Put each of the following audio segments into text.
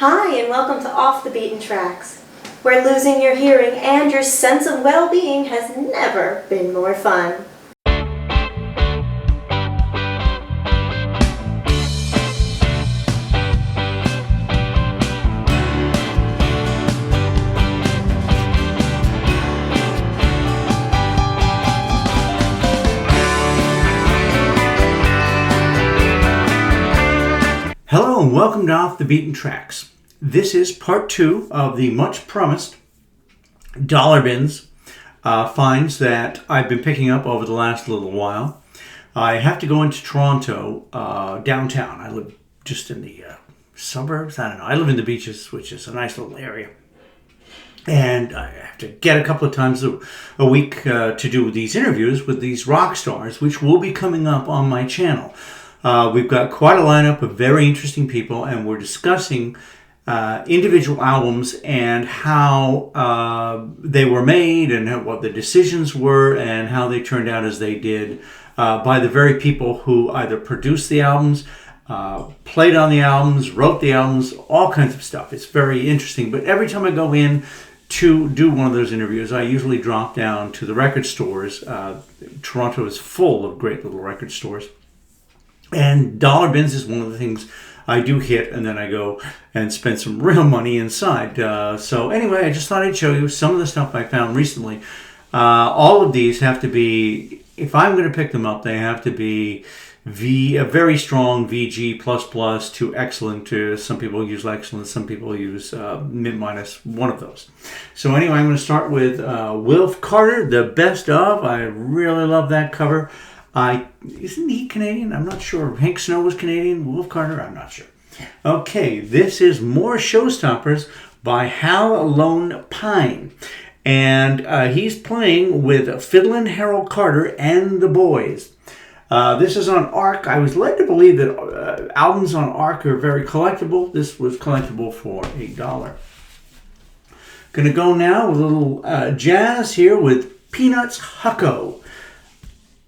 Hi, and welcome to Off the Beaten Tracks, where losing your hearing and your sense of well-being has never been more fun. Hello and welcome to Off the Beaten Tracks. This is part 2 of the much promised dollar bins finds that I've been picking up over the last little while. I have to go into Toronto, downtown. I live just in the suburbs. I don't know. I live in the beaches, which is a nice little area. And I have to get a couple of times a week to do these interviews with these rock stars, which will be coming up on my channel. We've got quite a lineup of very interesting people, and we're discussing individual albums and how they were made and what the decisions were and how they turned out as they did by the very people who either produced the albums, played on the albums, wrote the albums, all kinds of stuff. It's very interesting. But every time I go in to do one of those interviews, I usually drop down to the record stores. Toronto is full of great little record stores. And dollar bins is one of the things I do hit, and then I go and spend some real money inside. So anyway, I just thought I'd show you some of the stuff I found recently. All of these have to be, if I'm going to pick them up, they have to be a very strong VG++ to excellent. Some people use excellent, some people use mid-minus, one of those. So anyway, I'm going to start with Wilf Carter, The Best Of. I really love that cover. Isn't he Canadian? I'm not sure. Hank Snow was Canadian. Wolf Carter? I'm not sure. Okay, this is More Showstoppers by Hal Lone Pine. And he's playing with Fiddlin' Harold Carter and the Boys. This is on ARC. I was led to believe that albums on ARC are very collectible. This was collectible for $1. Gonna go now with a little jazz here with Peanuts Hucko.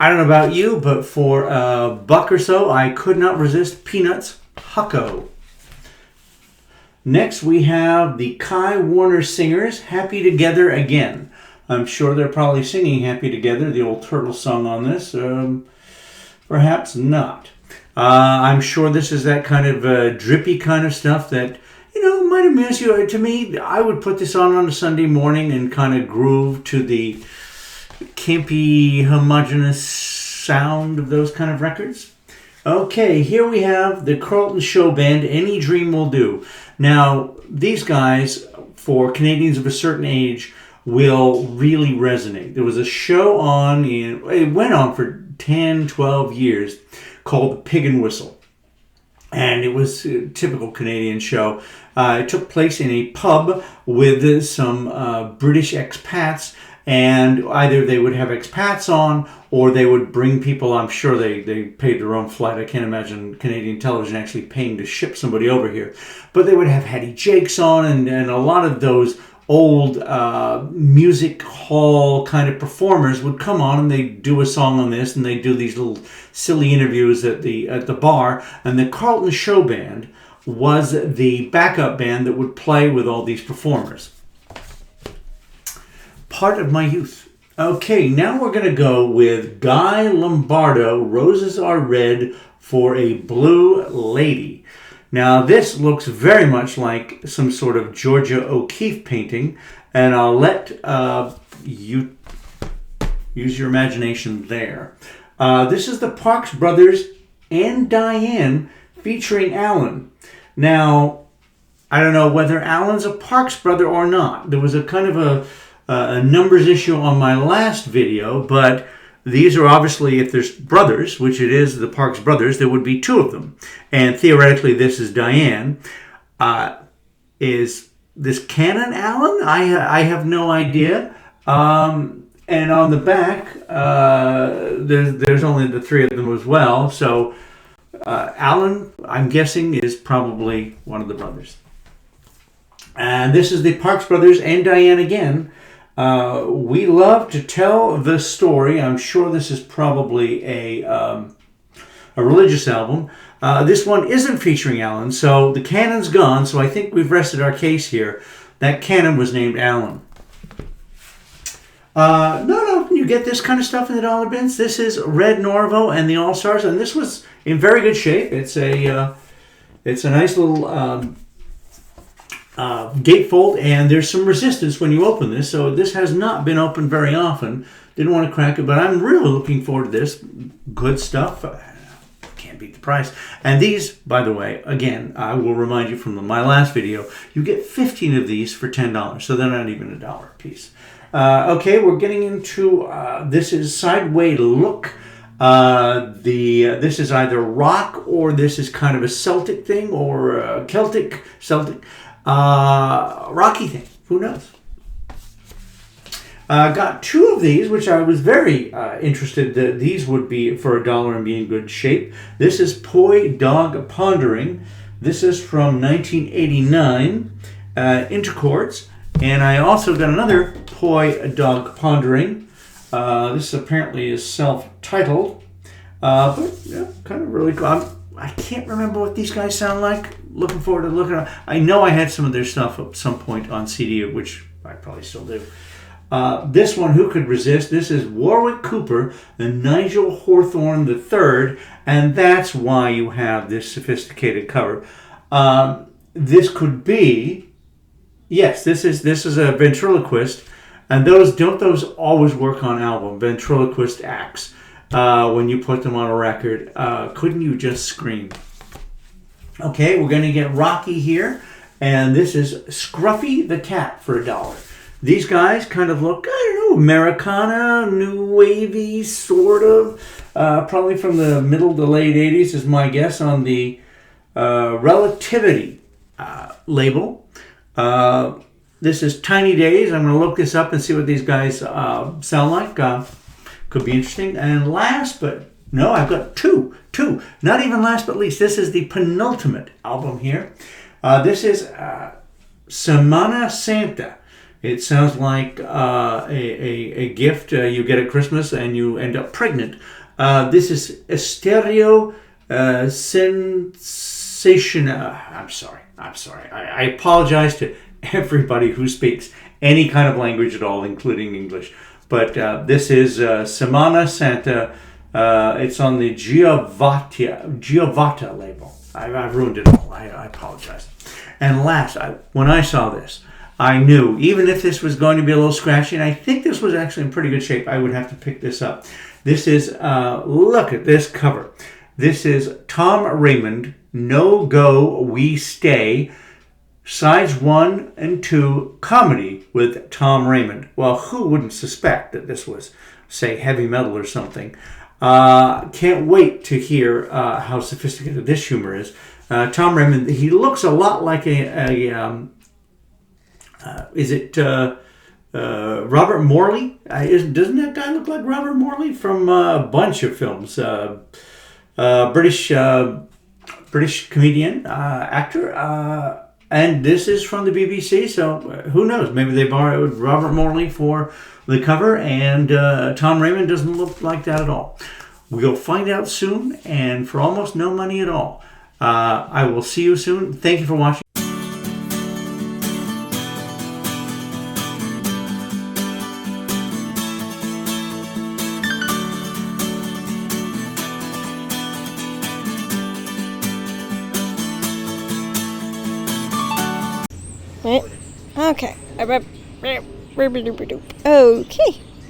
I don't know about you, but for a buck or so, I could not resist Peanuts Hucko. Next, we have the Kai Warner Singers, Happy Together Again. I'm sure they're probably singing Happy Together, the old Turtle song on this. Perhaps not. I'm sure this is that kind of drippy kind of stuff that, might amuse you. To me, I would put this on a Sunday morning and kind of groove to the campy, homogeneous sound of those kind of records. Okay, here we have the Carlton Showband, Any Dream Will Do. Now, these guys, for Canadians of a certain age, will really resonate. There was a show on, it went on for 10, 12 years, called Pig and Whistle. And it was a typical Canadian show. It took place in a pub with some British expats. And either they would have expats on, or they would bring people. I'm sure they paid their own flight. I can't imagine Canadian television actually paying to ship somebody over here. But they would have Hattie Jakes on, and a lot of those old music hall kind of performers would come on, and they'd do a song on this, and they'd do these little silly interviews at the bar. And the Carlton Showband was the backup band that would play with all these performers. Part of my youth. Okay, now we're going to go with Guy Lombardo, Roses Are Red for a Blue Lady. Now this looks very much like some sort of Georgia O'Keeffe painting, and I'll let you use your imagination there. This is the Parks Brothers and Diane featuring Alan. Now, I don't know whether Alan's a Parks brother or not. There was a kind of a numbers issue on my last video, but these are obviously, if there's brothers, which it is the Parks Brothers, there would be two of them. And theoretically, this is Diane. Is this canon Alan? I have no idea. And on the back, there's only the three of them as well. So Alan, I'm guessing, is probably one of the brothers. And this is the Parks Brothers and Diane again. We love to tell the story. I'm sure this is probably a religious album. This one isn't featuring Alan, so the Cannon's gone, so I think we've rested our case here. That Cannon was named Alan. No, you get this kind of stuff in the dollar bins. This is Red Norvo and the All-Stars, and this was in very good shape. It's a nice little gatefold, and there's some resistance when you open this, so this has not been opened very often. Didn't want to crack it, but I'm really looking forward to this. Good stuff. Can't beat the price. And these, by the way, again, I will remind you from my last video, you get 15 of these for $10, so they're not even $1 a piece. Okay, we're getting into, this is Sideway look. This is either rock, or this is kind of a Celtic thing, or Celtic, rocky thing. Who knows? Got two of these, which I was very interested that these would be for $1 and be in good shape. This is Poi Dog Pondering. This is from 1989, Interchords. And I also got another Poi Dog Pondering. This apparently is self-titled. But yeah, kind of really cool. I can't remember what these guys sound like. Looking forward to looking at. I know I had some of their stuff at some point on CD, which I probably still do. This one, who could resist? This is Warwick Cooper and Nigel Hawthorne III, and that's why you have this sophisticated cover. This could be, yes, this is a ventriloquist, and those always work on album, ventriloquist acts. When you put them on a record, couldn't you just scream? Okay, we're going to get Rocky here, and this is Scruffy the Cat for $1. These guys kind of look, I don't know, Americana, new wavy, sort of. Probably from the middle to late 80s is my guess on the Relativity label. This is Tiny Days. I'm going to look this up and see what these guys sound like. Could be interesting. And last, but no, I've got two. Not even last but least. This is the penultimate album here. This is Semana Santa. It sounds like a gift you get at Christmas and you end up pregnant. This is Estereo Sensational. I'm sorry. I apologize to everybody who speaks any kind of language at all, including English. But this is Semana Santa. It's on the Giovata label. I've ruined it all. I apologize. And last, when I saw this, I knew, even if this was going to be a little scratchy, and I think this was actually in pretty good shape, I would have to pick this up. This is, look at this cover. This is Tom Raymond, No Go, We Stay, Sides 1 and 2, comedy with Tom Raymond. Well, who wouldn't suspect that this was, say, heavy metal or something? Can't wait to hear how sophisticated this humor is. Tom Raymond, he looks a lot like is it Robert Morley? Doesn't that guy look like Robert Morley from a bunch of films? British comedian, actor, and this is from the BBC. So who knows? Maybe they borrowed Robert Morley for the cover, and Tom Raymond doesn't look like that at all. We'll find out soon, and for almost no money at all. I will see you soon. Thank you for watching. Okay. Okay.